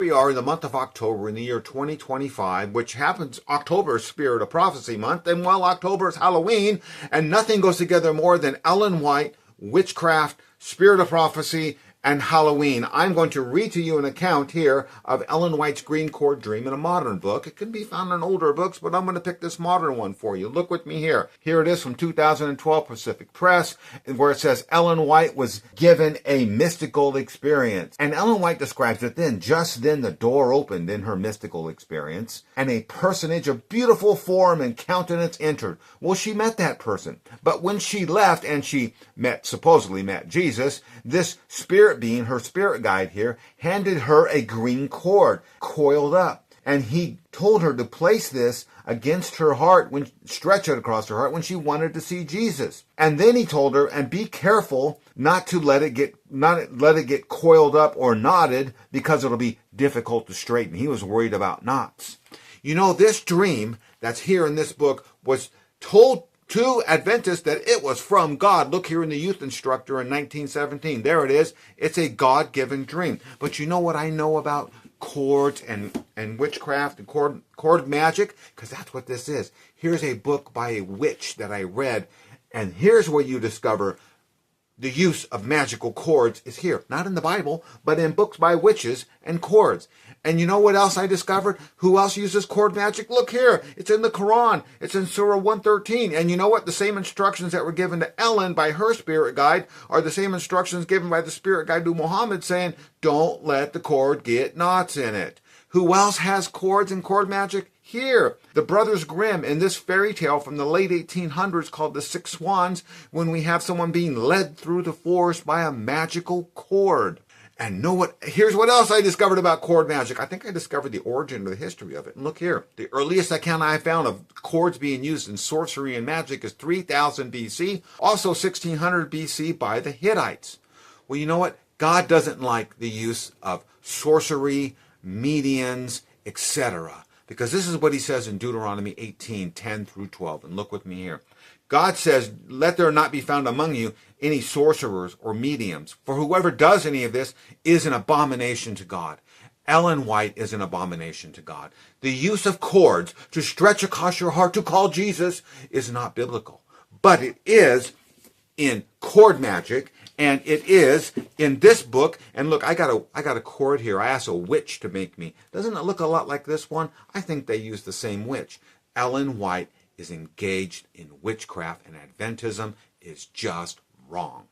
We are in the month of October in the year 2025, which happens, October is Spirit of Prophecy month, and well, October is Halloween, and nothing goes together more than Ellen White, witchcraft, Spirit of Prophecy, and Halloween. I'm going to read to you an account here of Ellen White's Green Cord Dream in a modern book. It can be found in older books, but I'm going to pick this modern one for you. Look with me here. Here it is from 2012 Pacific Press, where it says Ellen White was given a mystical experience. And Ellen White describes it then. Just then the door opened in her mystical experience, and a personage of beautiful form and countenance entered. Well, she met that person. But when she left and she supposedly met Jesus, this spirit being, her spirit guide here, handed her a green cord coiled up. And he told her to place this against her heart, stretch it across her heart when she wanted to see Jesus. And then he told her, and be careful not to let it get coiled up or knotted, because it'll be difficult to straighten. He was worried about knots. You know, this dream that's here in this book was told to Adventists that it was from God. Look here in the Youth Instructor in 1917. There it is. It's a God-given dream. But you know what I know about cords and witchcraft and cord magic? Because that's what this is. Here's a book by a witch that I read, and here's where you discover the use of magical cords is here. Not in the Bible, but in books by witches and cords. And you know what else I discovered? Who else uses cord magic? Look here. It's in the Quran. It's in Surah 113. And you know what? The same instructions that were given to Ellen by her spirit guide are the same instructions given by the spirit guide to Muhammad, saying, don't let the cord get knots in it. Who else has cords and cord magic? Here, the Brothers Grimm in this fairy tale from the late 1800s called The Six Swans, when we have someone being led through the forest by a magical cord. And here's what else I discovered about cord magic. I think I discovered the origin or the history of it. And look here. The earliest account I found of cords being used in sorcery and magic is 3000 BC, also 1600 BC by the Hittites. Well, you know what? God doesn't like the use of sorcery, mediums, etc. Because this is what he says in Deuteronomy 18:10 through 12. And look with me here. God says, let there not be found among you any sorcerers or mediums, for whoever does any of this is an abomination to God. Ellen White is an abomination to God. The use of cords to stretch across your heart to call Jesus is not biblical. But it is in cord magic, and it is in this book. And look, I got a cord here. I asked a witch to make me. Doesn't it look a lot like this one? I think they use the same witch. Ellen White is engaged in witchcraft, and Adventism is just wrong.